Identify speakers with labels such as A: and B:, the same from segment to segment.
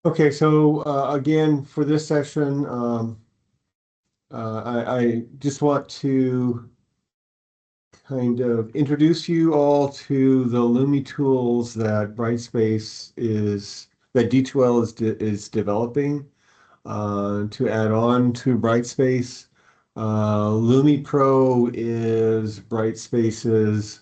A: Okay, so again, for this session, I just want to kind of introduce you all to the Lumi tools that D2L is developing to add on to Brightspace. Lumi Pro is Brightspace's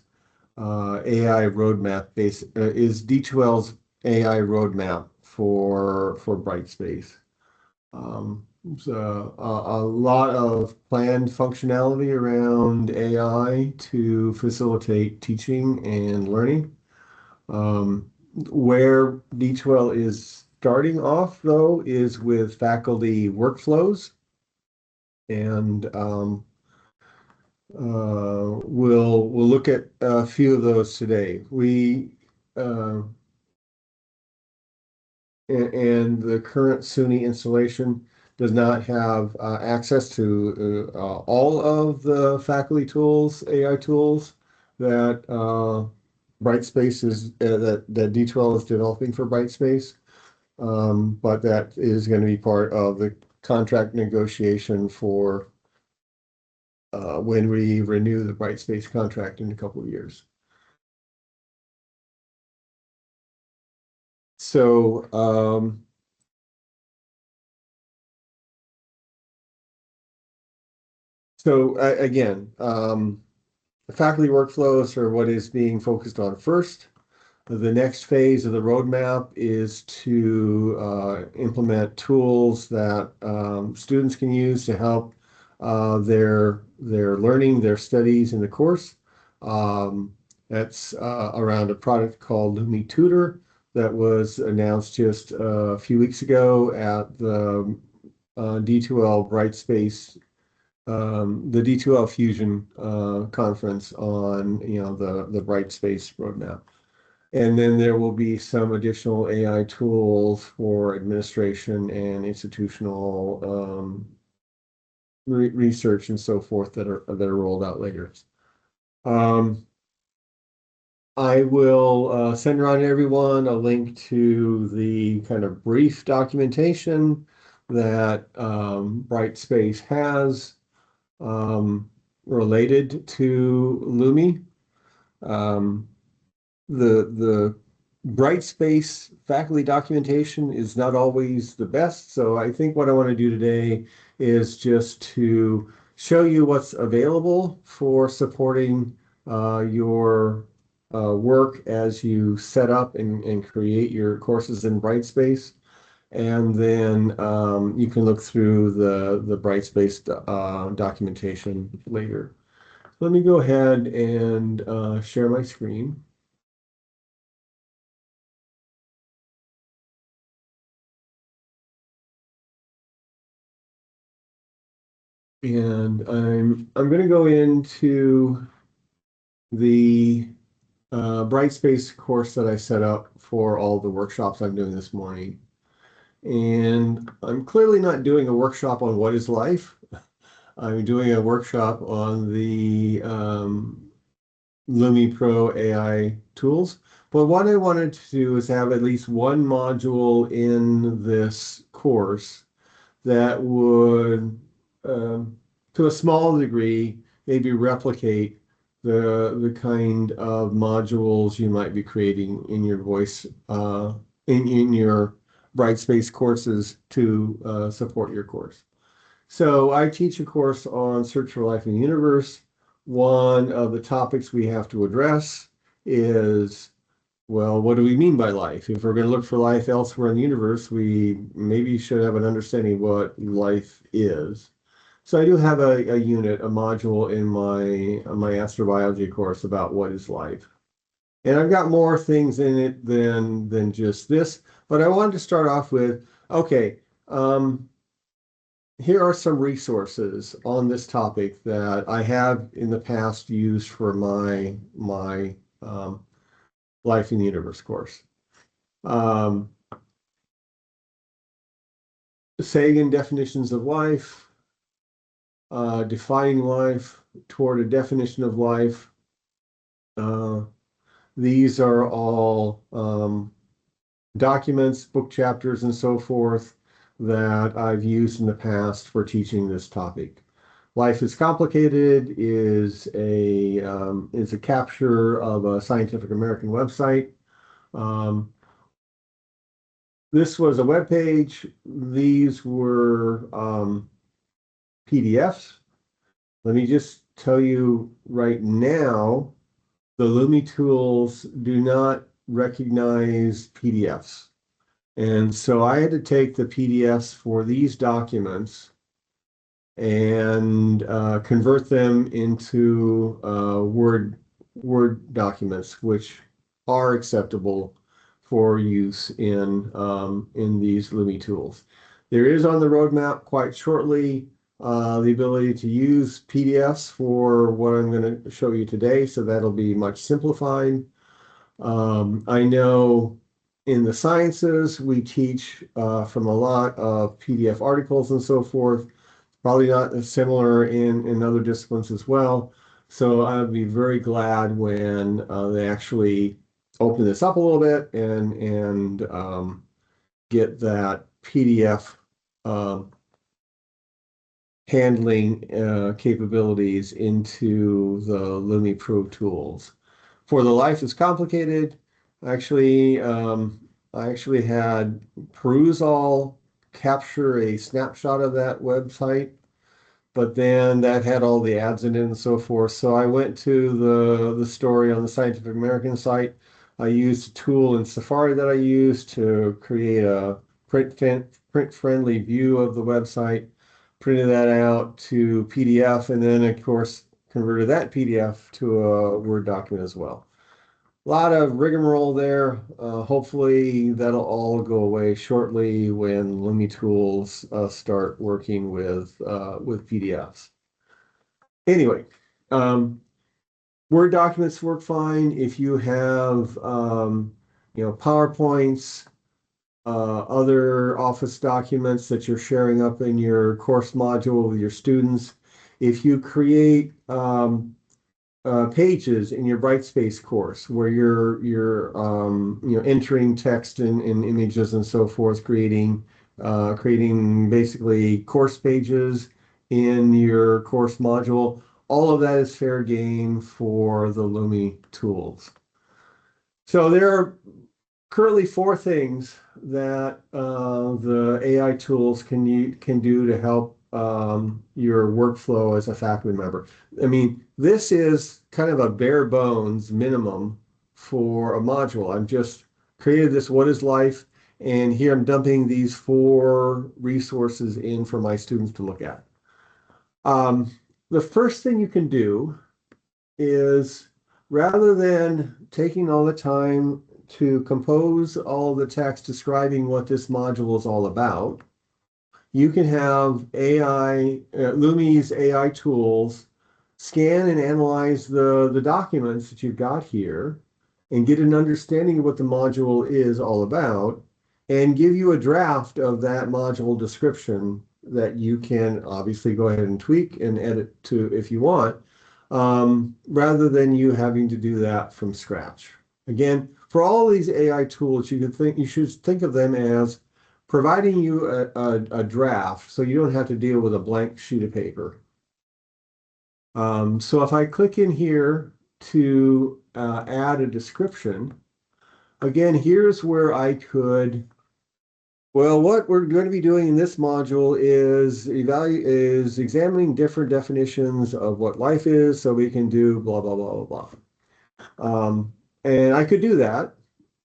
A: AI roadmap is D2L's AI roadmap for Brightspace. There's a lot of planned functionality around AI to facilitate teaching and learning. Where D2L is starting off, though, is with faculty workflows, and we'll look at a few of those today. Uh, and the current SUNY installation does not have access to all of the faculty tools, AI tools that Brightspace that D2L is developing for Brightspace. But that is going to be part of the contract negotiation for when we renew the Brightspace contract in a couple of years. So again, faculty workflows are what is being focused on first. The next phase of the roadmap is to implement tools that students can use to help their learning, their studies in the course. That's around a product called Lumi Tutor that was announced just a few weeks ago at the D2L Brightspace, the D2L Fusion conference on the Brightspace roadmap. And then there will be some additional AI tools for administration and institutional research and so forth that are rolled out later. Um, I will send around to everyone a link to the kind of brief documentation that Brightspace has related to Lumi. Um, the Brightspace faculty documentation is not always the best. So I think what I want to do today is just to show you what's available for supporting your work as you set up and create your courses in Brightspace. And then you can look through the Brightspace documentation later. Let me go ahead and share my screen. And I'm going to go into the Brightspace course that I set up for all the workshops I'm doing this morning. And I'm clearly not doing a workshop on what is life. I'm doing a workshop on the Lumi Pro AI tools. But what I wanted to do is have at least one module in this course that would, to a small degree, maybe replicate the kind of modules you might be creating in your voice in your Brightspace courses to support your course. So I teach a course on Search for Life in the Universe. One of the topics we have to address is, well, what do we mean by life? If we're going to look for life elsewhere in the universe, we maybe should have an understanding of what life is. So I do have a unit, a module in my astrobiology course about what is life. And I've got more things in it than just this, but I wanted to start off with, okay, here are some resources on this topic that I have in the past used for my Life in the Universe course. Um, Sagan definitions of life, defining life toward a definition of life. Uh, these are all documents, book chapters, and so forth that I've used in the past for teaching this topic. Life is Complicated is a capture of a Scientific American website. Um, this was a web page. These were PDFs. Let me just tell you right now, the Lumi tools do not recognize PDFs. And so I had to take the PDFs for these documents and convert them into Word documents, which are acceptable for use in these Lumi tools. There is on the roadmap quite shortly the ability to use PDFs for what I'm going to show you today, so that'll be much simplified. I know in the sciences we teach from a lot of PDF articles and so forth. Probably not similar in other disciplines as well. So I'd be very glad when they actually open this up a little bit and get that PDF handling capabilities into the Lumi Pro tools. For the Life is Complicated, actually, I actually had Perusall capture a snapshot of that website, but then that had all the ads in it and so forth. So I went to the story on the Scientific American site. I used a tool in Safari that I used to create a print-friendly view of the website, printed that out to PDF, and then, of course, converted that PDF to a Word document as well. A lot of rigmarole there. Hopefully that'll all go away shortly when Lumi tools start working with PDFs. Anyway, Word documents work fine if you have PowerPoints, other Office documents that you're sharing up in your course module with your students. If you create pages in your Brightspace course where you're entering text and images and so forth, creating basically course pages in your course module. All of that is fair game for the Lumi tools. So there are currently 4 things that the AI tools can do to help your workflow as a faculty member. I mean, this is kind of a bare bones minimum for a module. I've just created this What is Life, and here I'm dumping these 4 resources in for my students to look at. The first thing you can do is, rather than taking all the time to compose all the text describing what this module is all about, you can have Lumi's AI tools scan and analyze the documents that you've got here and get an understanding of what the module is all about and give you a draft of that module description that you can obviously go ahead and tweak and edit to if you want, rather than you having to do that from scratch. Again, for all of these AI tools, you should think of them as providing you a draft so you don't have to deal with a blank sheet of paper. So if I click in here to add a description, again, here's where I could, well, what we're going to be doing in this module is examining different definitions of what life is so we can do blah, blah, blah, blah, blah. And I could do that,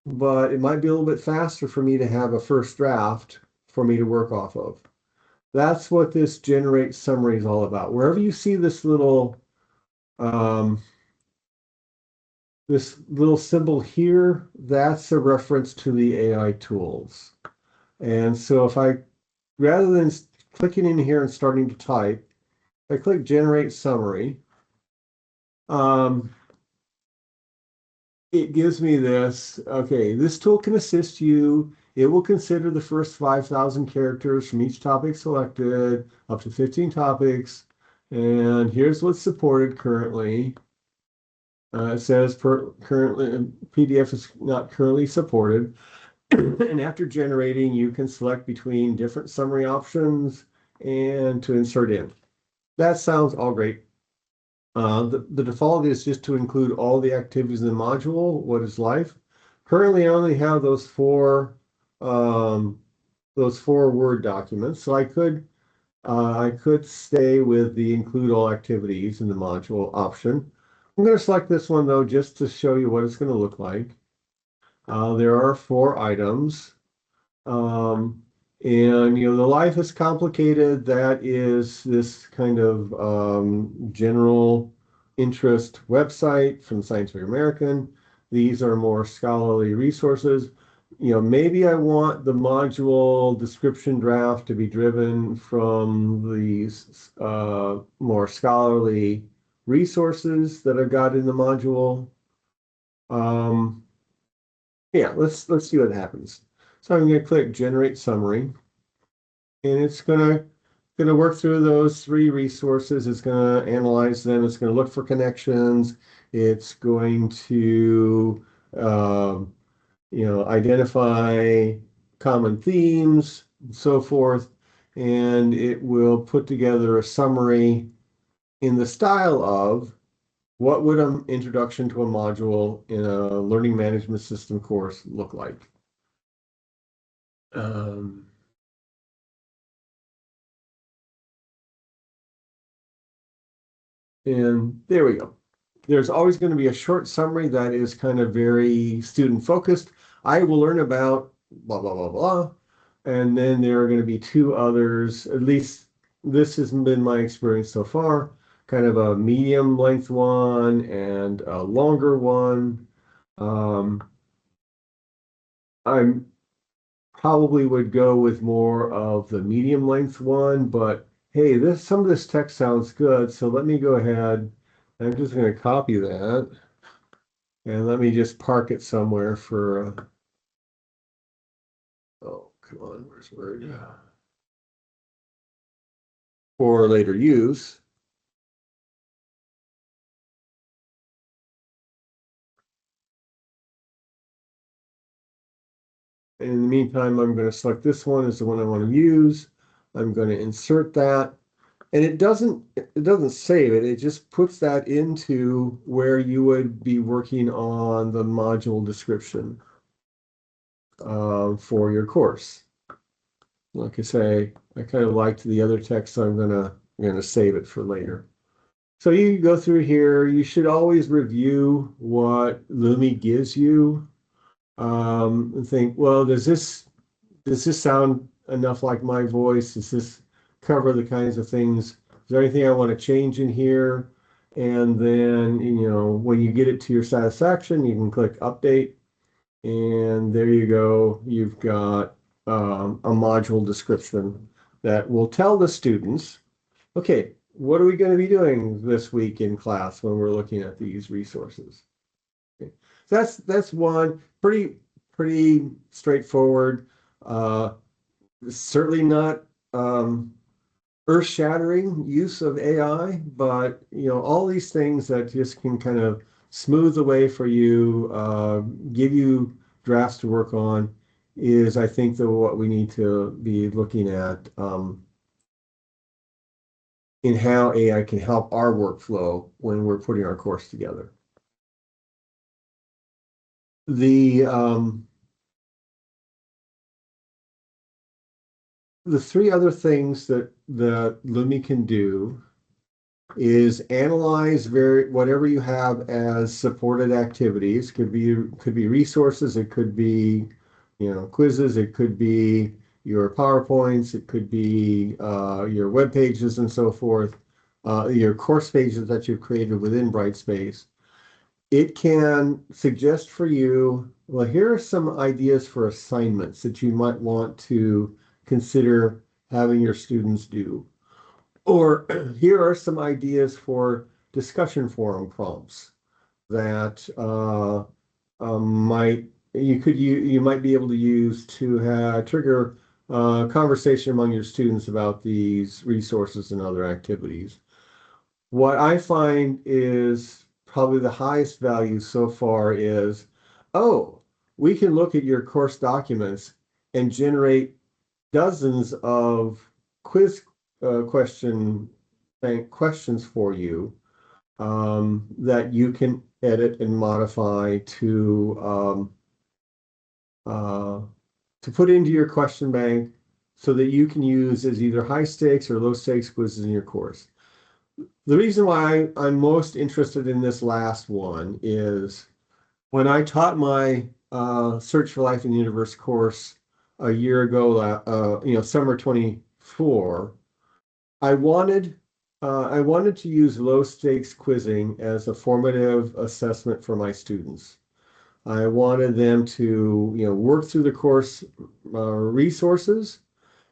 A: but it might be a little bit faster for me to have a first draft for me to work off of. That's what this generate summary is all about. Wherever you see this little symbol here, that's a reference to the AI tools. And so if I, rather than clicking in here and starting to type, I click generate summary. It gives me this, okay, this tool can assist you. It will consider the first 5,000 characters from each topic selected, up to 15 topics. And here's what's supported currently. It says currently PDF is not currently supported. And after generating, you can select between different summary options and to insert in. That sounds all great. The default is just to include all the activities in the module. What is life? Currently, I only have um, those four Word documents, so I could stay with the include all activities in the module option. I'm going to select this one though, just to show you what it's going to look like. There are four items. Um, and the life is complicated. That is this kind of general interest website from Scientific American. These are more scholarly resources. Maybe I want the module description draft to be driven from these more scholarly resources that I've got in the module. Um, yeah, let's see what happens. So I'm going to click Generate Summary, and it's gonna work through those three resources. It's going to analyze them. It's going to look for connections. It's going to identify common themes, and so forth, and it will put together a summary in the style of what would an introduction to a module in a learning management system course look like. Um, and there we go. There's always going to be a short summary that is kind of very student focused. I will learn about blah, blah, blah, blah. And then there are going to be two others, at least this has been my experience so far, kind of a medium length one and a longer one. Um, I'm probably would go with more of the medium length one, but hey, some of this text sounds good, so let me go ahead. I'm just going to copy that and let me just park it somewhere for oh, come on, where's Word? For later use. And in the meantime, I'm going to select this one as the one I want to use. I'm going to insert that. And it doesn't save it. It just puts that into where you would be working on the module description for your course. Like I say, I kind of liked the other text, so I'm gonna save it for later. So you go through here. You should always review what Lumi gives you and think, well, does this sound enough like my voice? Does this cover the kinds of things? Is there anything I want to change in here? And then, when you get it to your satisfaction, you can click update. And there you go. You've got a module description that will tell the students, okay, what are we going to be doing this week in class when we're looking at these resources? Okay. So that's one pretty straightforward. Uh, Certainly not earth-shattering use of AI, but all these things that just can kind of smooth the way for you, give you drafts to work on, is I think what we need to be looking at in how AI can help our workflow when we're putting our course together. The the three other things that Lumi can do is analyze whatever you have as supported activities. Could be resources, it could be quizzes, it could be your PowerPoints, it could be your web pages and so forth, your course pages that you've created within Brightspace. It can suggest for you, well, here are some ideas for assignments that you might want to consider having your students do. Or here are some ideas for discussion forum prompts that you might be able to use to trigger conversation among your students about these resources and other activities. What I find is probably the highest value so far is, oh, we can look at your course documents and generate dozens of quiz question bank questions for you that you can edit and modify uh, to put into your question bank so that you can use as either high stakes or low stakes quizzes in your course. The reason why I'm most interested in this last one is when I taught my Search for Life in the Universe course a year ago, summer 24, I wanted to use low stakes quizzing as a formative assessment for my students. I wanted them to, work through the course resources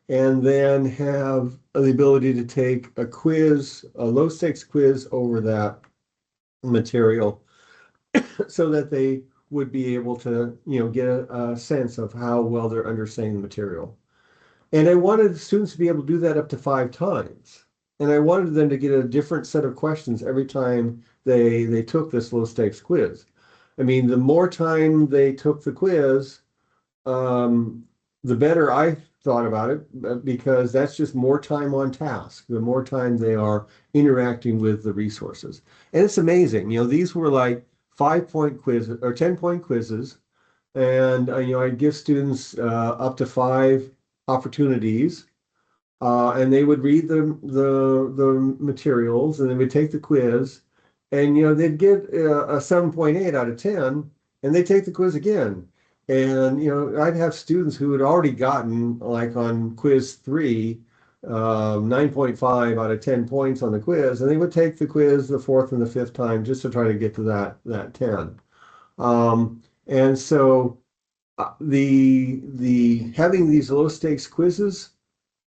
A: and then have the ability to take a quiz, a low stakes quiz over that material so that they would be able to, get a sense of how well they're understanding the material. And I wanted students to be able to do that up to 5 times. And I wanted them to get a different set of questions every time they took this low stakes quiz. I mean, the more time they took the quiz, um, the better I thought about it, because that's just more time on task, the more time they are interacting with the resources. And it's amazing. These were like 5-point quizzes or 10-point quizzes. And, I give students up to 5 opportunities. And they would read the materials and they would take the quiz, and they'd get a 7.8 out of 10, and they take the quiz again. And I'd have students who had already gotten, like on quiz 3, 9.5 out of 10 points on the quiz, and they would take the quiz the fourth and the fifth time just to try to get to that 10. And so the having these low stakes quizzes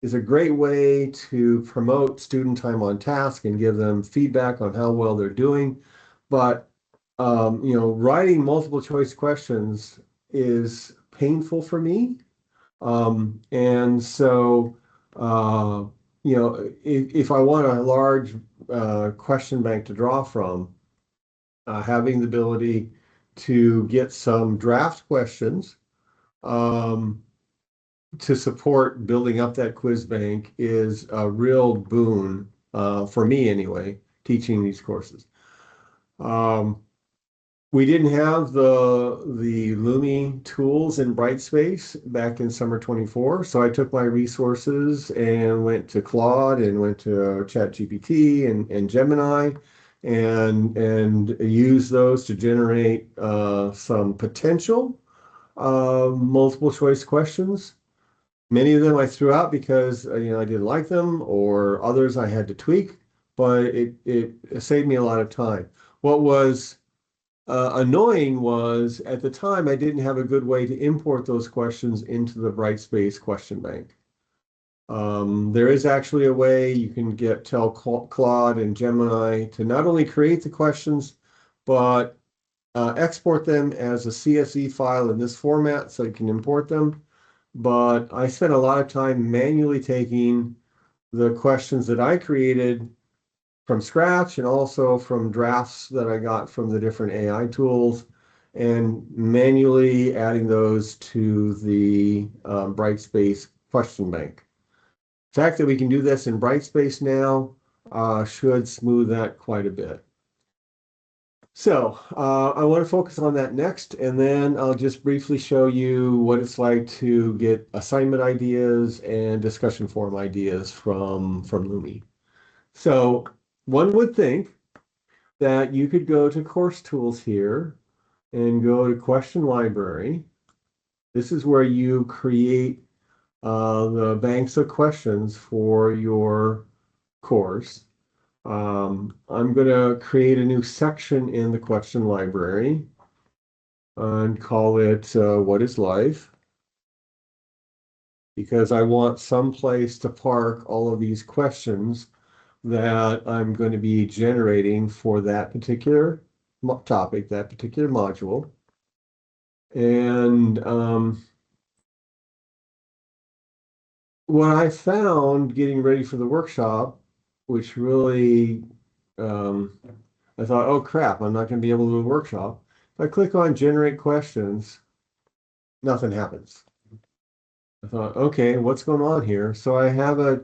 A: is a great way to promote student time on task and give them feedback on how well they're doing. But writing multiple choice questions is painful for me. And so, if I want a large question bank to draw from, having the ability to get some draft questions um, to support building up that quiz bank is a real boon for me anyway, teaching these courses. Um, we didn't have the Lumi tools in Brightspace back in summer 24, so I took my resources and went to Claude and went to ChatGPT and Gemini and used those to generate some potential multiple choice questions. Many of them I threw out because I didn't like them, or others I had to tweak, but it saved me a lot of time. What was annoying was at the time I didn't have a good way to import those questions into the Brightspace question bank. There is actually a way you can tell Claude and Gemini to not only create the questions, but export them as a CSV file in this format so you can import them. But I spent a lot of time manually taking the questions that I created from scratch and also from drafts that I got from the different AI tools and manually adding those to the Brightspace question bank. The fact that we can do this in Brightspace now should smooth that quite a bit. So I want to focus on that next, and then I'll just briefly show you what it's like to get assignment ideas and discussion forum ideas from Lumi. So one would think that you could go to Course Tools here and go to Question Library. This is where you create the banks of questions for your course. I'm going to create a new section in the question library and call it What is Life? Because I want some place to park all of these questions that I'm going to be generating for that particular topic, that particular module. And what I found getting ready for the workshop, which really I thought, oh crap, I'm not going to be able to do a workshop. If I click on generate questions, Nothing happens. I thought, okay, what's going on here? So I have a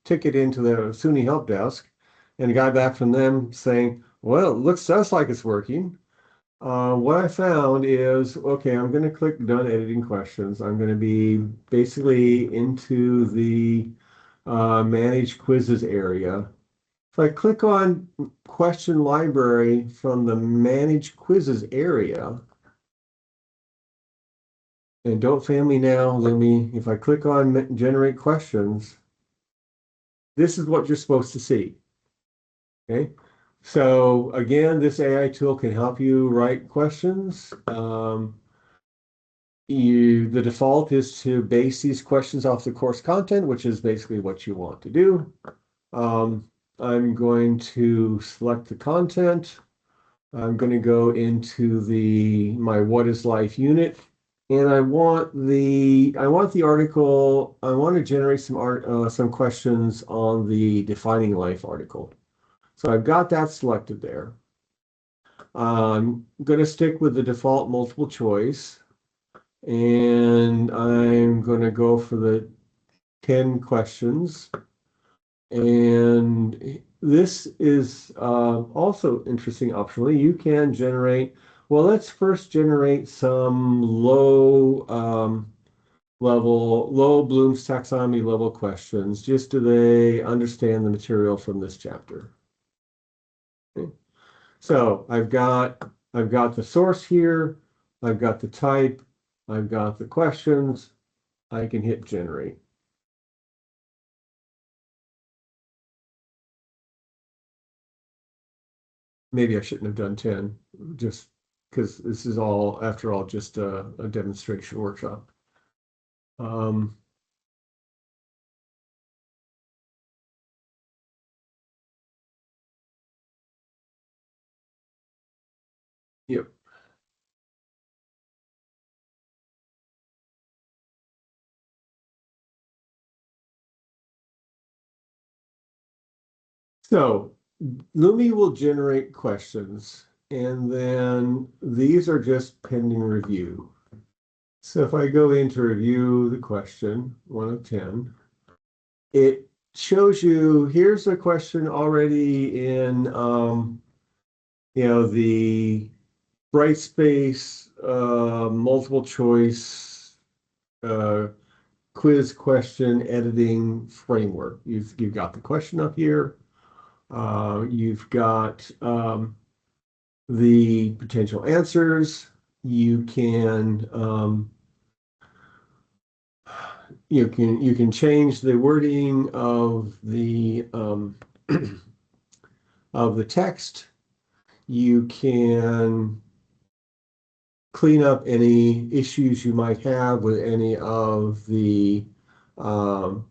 A: ticket into the SUNY help desk and a guy back from them saying, well, it looks just like it's working. What I found is, okay, I'm going to click done editing questions. I'm going to be basically into the manage quizzes area. If I click on question library from the manage quizzes area, and don't fail me now, if I click on generate questions, this is what you're supposed to see. Okay. So again, this AI tool can help you write questions. The default is to base these questions off the course content, which is basically what you want to do. I'm going to select the content. I'm going to go into my what is life unit, and I want the article. I want to generate some questions on the defining life article. So I've got that selected there. I'm going to stick with the default multiple choice, and I'm going to go for the 10 questions. And this is also interesting optionally. You can generate, well, let's first generate some low Bloom's taxonomy level questions. Just do they understand the material from this chapter? Okay. So I've got the source here, I've got the type, I've got the questions. I can hit generate. Maybe I shouldn't have done 10, just because this is all, after all, just a demonstration workshop. Um, yep. So Lumi will generate questions, and then these are just pending review. So if I go in to review the question, 1 of 10, it shows you, here's a question already in, the Brightspace multiple choice uh, quiz question editing framework. You've got the question up here. You've got the potential answers. You can change the wording of the of the text. You can clean up any issues you might have with any of the um,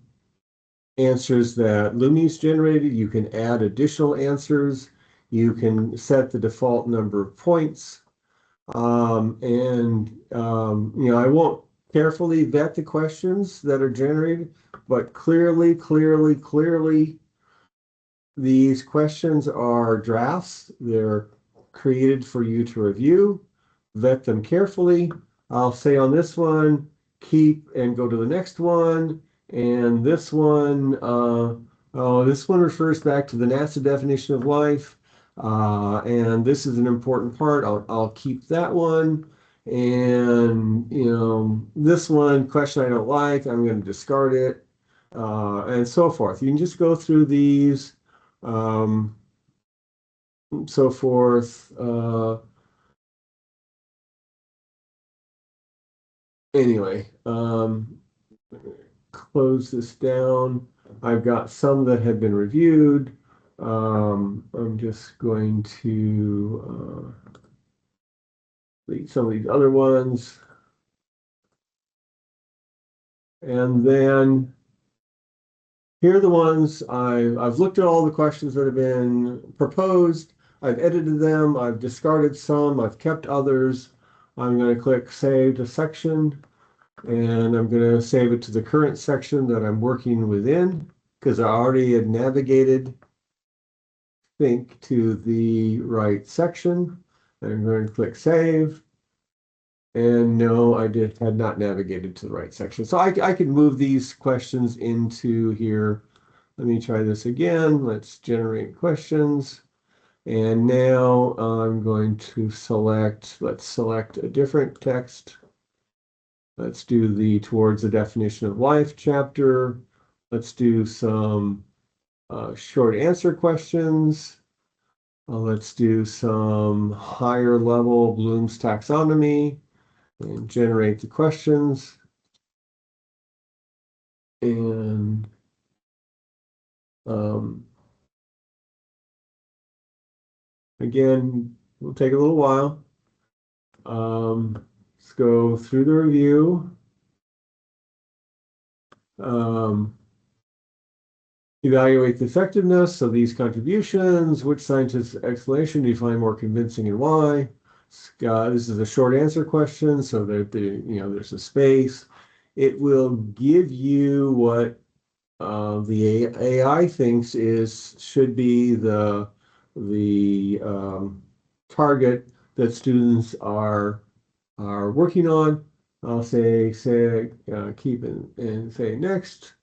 A: answers that Lumi's generated. You can add additional answers. You can set the default number of points. I won't carefully vet the questions that are generated, but clearly, these questions are drafts. They're created for you to review, vet them carefully. I'll say on this one, keep and go to the next one. And this one refers back to the NASA definition of life. And this is an important part. I'll keep that one. And this one question I don't like, I'm going to discard it, and so forth. You can just go through these, um, so forth. Anyway, close this down. I've got some that have been reviewed. I'm just going to delete some of these other ones. And then here are the ones I've looked at all the questions that have been proposed. I've edited them. I've discarded some. I've kept others. I'm going to click Save to Section, and I'm going to save it to the current section that I'm working within because I already had navigated Think to the right section. I'm going to click Save. And no, had not navigated to the right section. So I could move these questions into here. Let me try this again. Let's generate questions. And now I'm going to let's select a different text. Let's do the towards the definition of life chapter. Let's do some short answer questions. Let's do some higher level Bloom's taxonomy and generate the questions. And again, it'll take a little while. Let's go through the review. Evaluate the effectiveness of these contributions. Which scientific explanation do you find more convincing and why? This is a short answer question, so that there's a space. It will give you what the AI thinks should be the target that students are working on. I'll say keep and say next.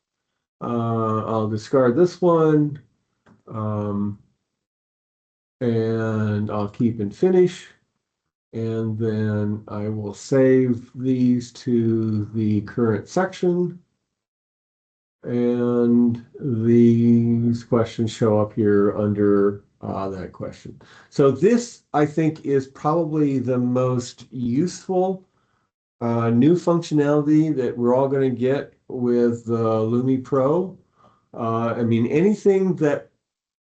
A: I'll discard this one, and I'll keep and finish. And then I will save these to the current section. And these questions show up here under that question. So this, I think, is probably the most useful new functionality that we're all going to get with Lumi Pro. I mean, anything that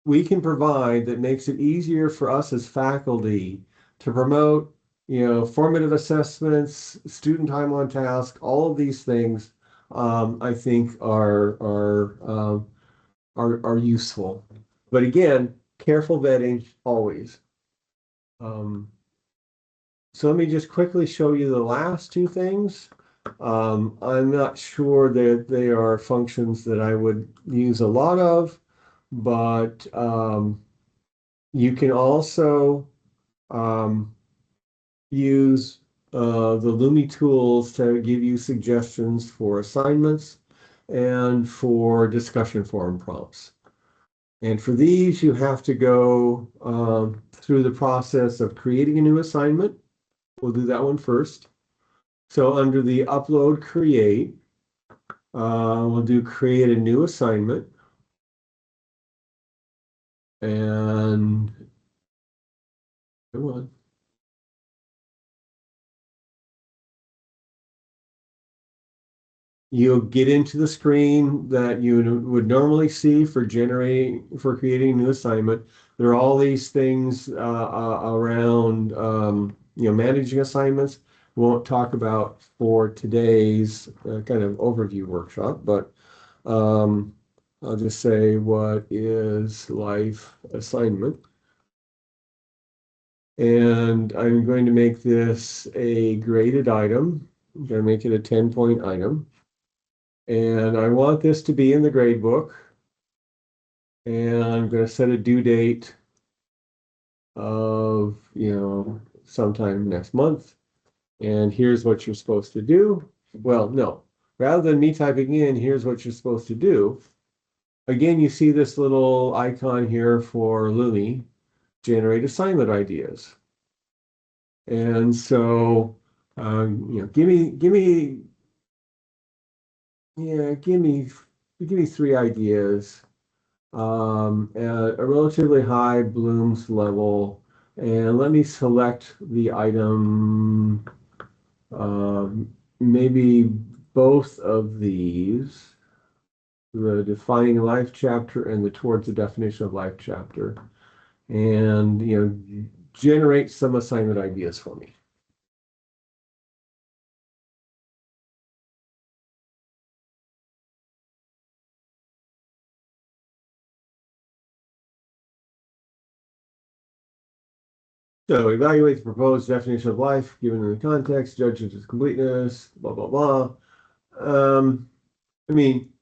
A: we can provide that makes it easier for us as faculty to promote, formative assessments, student time on task, all of these things, I think are useful. But again, careful vetting always. So let me just quickly show you the last two things. I'm not sure that they are functions that I would use a lot of, but you can also use the Lumi tools to give you suggestions for assignments and for discussion forum prompts. And for these, you have to go through the process of creating a new assignment. We'll do that one first. So under the upload create, we'll do create a new assignment. And come on. You'll get into the screen that you would normally see for creating a new assignment. There are all these things around managing assignments. We won't talk about for today's kind of overview workshop, but I'll just say what is life assignment. And I'm going to make this a graded item. I'm going to make it a 10-point item. And I want this to be in the grade book. And I'm going to set a due date of, sometime next month. And here's what you're supposed to do. Well, no, rather than me typing in, here's what you're supposed to do. Again, you see this little icon here for Lumi, generate assignment ideas. And so, give me three ideas at a relatively high Bloom's level, and let me select the item, maybe both of these, the defining life chapter and the towards the definition of life chapter, and generate some assignment ideas for me. So evaluate the proposed definition of life given in the context, judge its completeness, blah, blah, blah. I mean,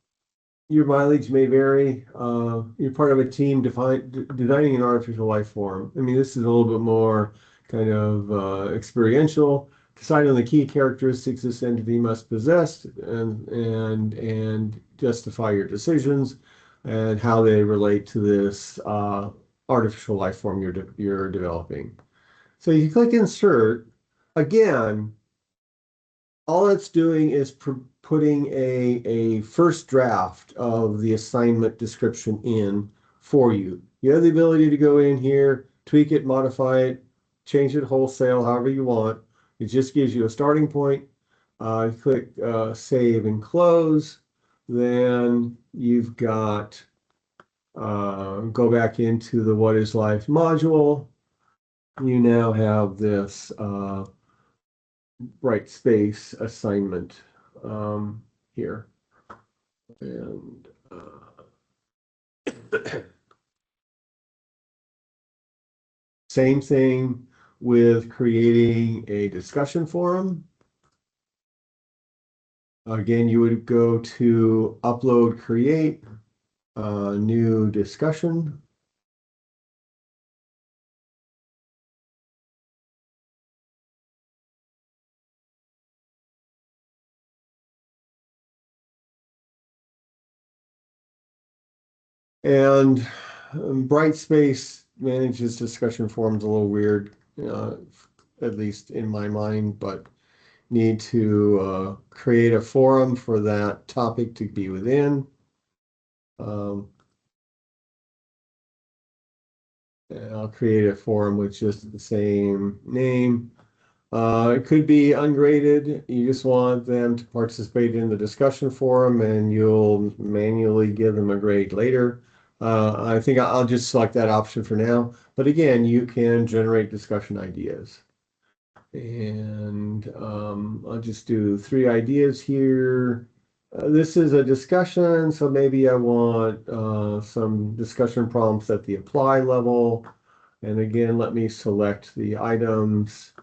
A: your mileage may vary. You're part of a team designing an artificial life form. I mean, this is a little bit more kind of experiential. decide on the key characteristics this entity must possess and justify your decisions and how they relate to this artificial life form you're developing. So you click insert. Again, all it's doing is putting a first draft of the assignment description in for you. You have the ability to go in here, tweak it, modify it, change it wholesale, however you want. It just gives you a starting point. Click save and close. Then you've got go back into the What is Life module. You now have this Brightspace assignment here. And same thing with creating a discussion forum. Again, you would go to upload, create, new discussion. And Brightspace manages discussion forums a little weird, at least in my mind, but need to create a forum for that topic to be within. And I'll create a forum with just the same name. It could be ungraded. You just want them to participate in the discussion forum and you'll manually give them a grade later. I think I'll just select that option for now. But again, you can generate discussion ideas. And I'll just do 3 ideas here. This is a discussion, so maybe I want some discussion prompts at the apply level. And again, let me select the items.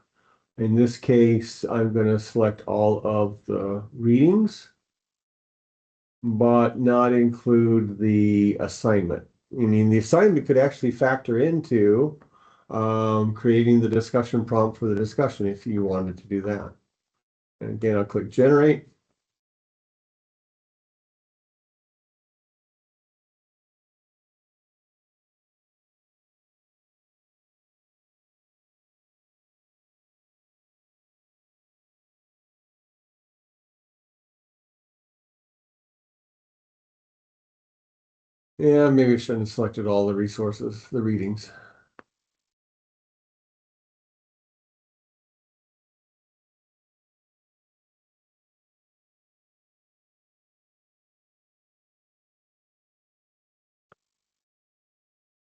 A: In this case, I'm going to select all of the readings, but not include the assignment. I mean, the assignment could actually factor into creating the discussion prompt for the discussion if you wanted to do that. And again, I'll click generate. Yeah, maybe I shouldn't have selected all the resources, the readings.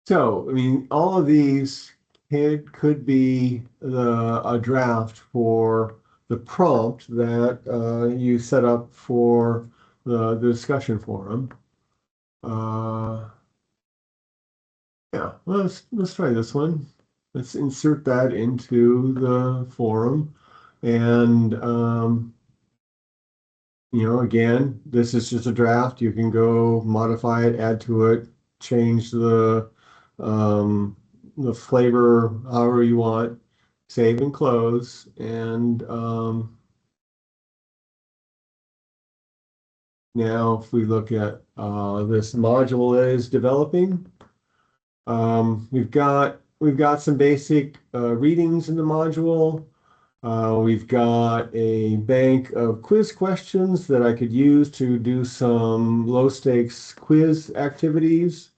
A: So, I mean, all of these could be a draft for the prompt that you set up for the discussion forum. Yeah, let's try this one. Let's insert that into the forum. And again, this is just a draft. You can go modify it, add to it, change the flavor however you want, save and close. And now if we look at this module that is developing, we've got some basic readings in the module. We've got a bank of quiz questions that I could use to do some low stakes quiz activities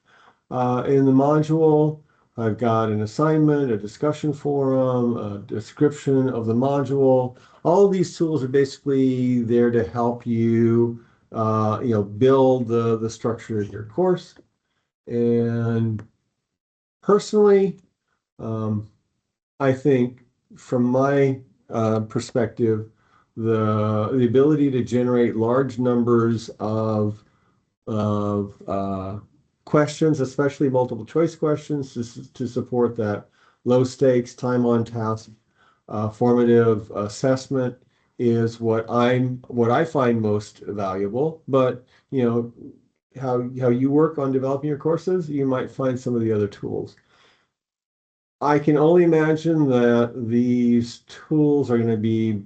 A: in the module. I've got an assignment, a discussion forum, a description of the module. All of these tools are basically there to help you, build the structure of your course. And personally, I think from my perspective, the ability to generate large numbers of questions, especially multiple choice questions, to support that low stakes, time on task, formative assessment is what I find most valuable. But how you work on developing your courses, you might find some of the other tools. I can only imagine that these tools are going to be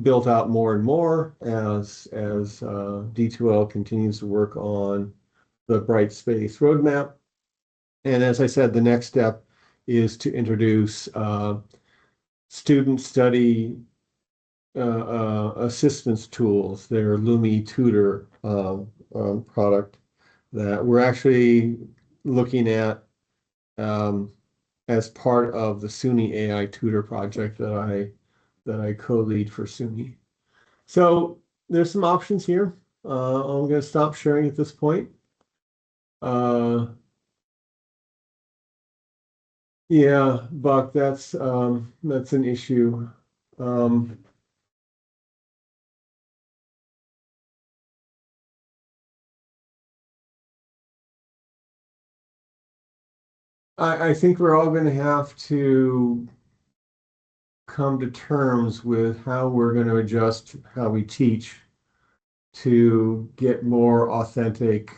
A: built out more and more as D2L continues to work on the Brightspace roadmap. And as I said, the next step is to introduce student study assistance tools, their Lumi Tutor product that we're actually looking at um, as part of the SUNY AI Tutor project that I co-lead for SUNY. So there's some options here. I'm going to stop sharing at this point. Uh, yeah, Buck, that's an issue. Um, I think we're all going to have to come to terms with how we're going to adjust how we teach to get more authentic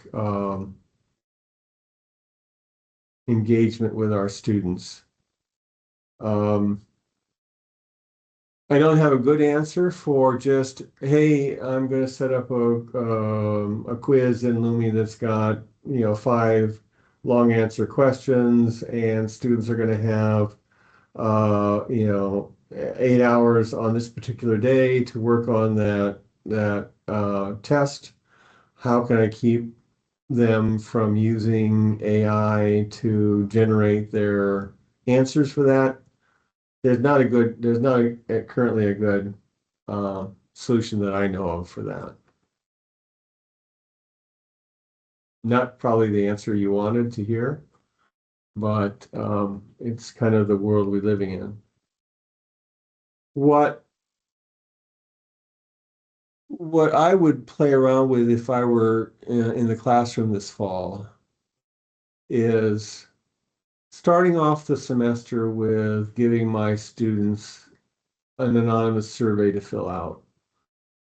A: engagement with our students. Um, I don't have a good answer for just, hey, I'm going to set up a quiz in Lumi that's got, 5 long answer questions, and students are going to have, 8 hours on this particular day to work on that test. How can I keep them from using AI to generate their answers for that? There's not currently a good solution that I know of for that. Not probably the answer you wanted to hear, but it's kind of the world we're living in. What what I would play around with if I were in the classroom this fall is starting off the semester with giving my students an anonymous survey to fill out.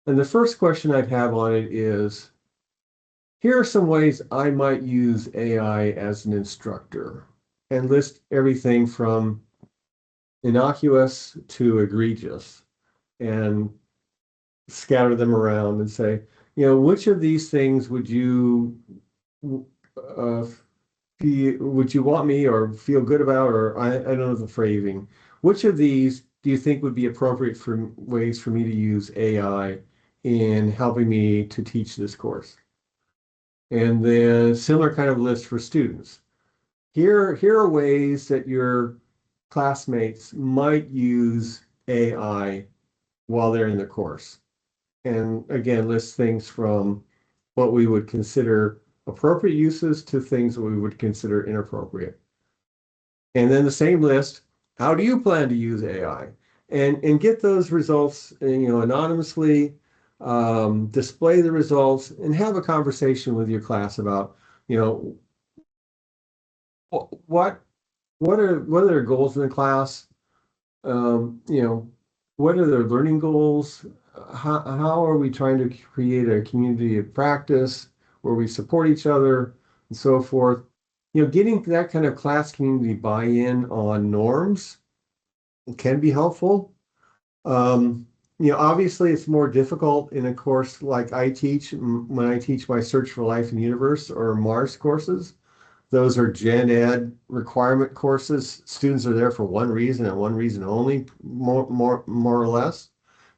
A: And the first question I'd have on it is, here are some ways I might use AI as an instructor, and list everything from innocuous to egregious and scatter them around and say, which of these things uh, would you want me or feel good about, or I don't know the phrasing. Which of these do you think would be appropriate for ways for me to use AI in helping me to teach this course? And then similar kind of list for students. Here are ways that your classmates might use AI while they're in the course. And again, list things from what we would consider appropriate uses to things that we would consider inappropriate. And then the same list, how do you plan to use AI? And get those results, anonymously, display the results, and have a conversation with your class about, you know, what what are their goals in the class? Um, you know, what are their learning goals? How are we trying to create a community of practice where we support each other and so forth? Getting that kind of class community buy-in on norms can be helpful. Um, Obviously it's more difficult in a course like I teach when I teach my Search for Life in the Universe or Mars courses. Those are gen ed requirement courses. Students are there for one reason and one reason only, more or less,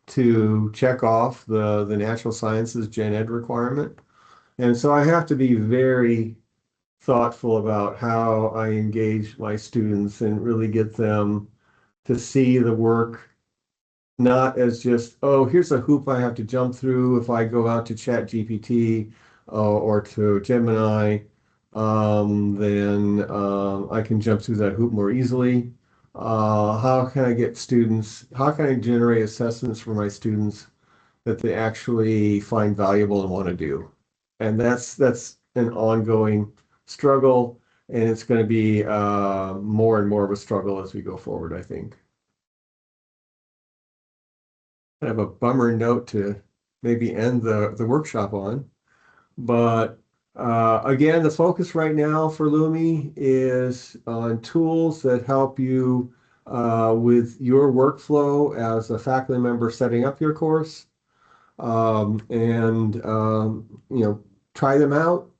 A: to check off the natural sciences gen ed requirement. And so I have to be very thoughtful about how I engage my students and really get them to see the work not as just, oh, here's a hoop I have to jump through if I go out to Chat GPT or to Gemini, then I can jump through that hoop more easily. How can I generate assessments for my students that they actually find valuable and want to do? And that's an ongoing struggle, and it's going to be more and more of a struggle as we go forward, I think. Kind of a bummer note to maybe end the workshop on, but Again, the focus right now for Lumi is on tools that help you with your workflow as a faculty member setting up your course. And try them out.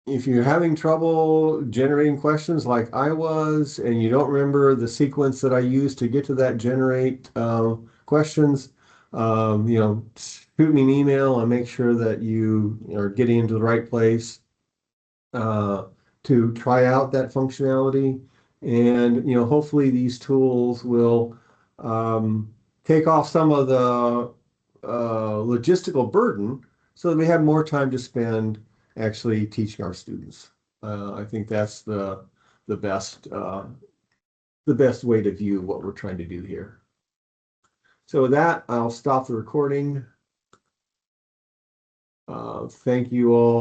A: If you're having trouble generating questions like I was, and you don't remember the sequence that I used to get to that generate questions, shoot me an email and make sure that you are getting into the right place to try out that functionality. And hopefully these tools will take off some of the logistical burden so that we have more time to spend actually teaching our students. I think that's the best way to view what we're trying to do here. So with that, I'll stop the recording. Thank you all.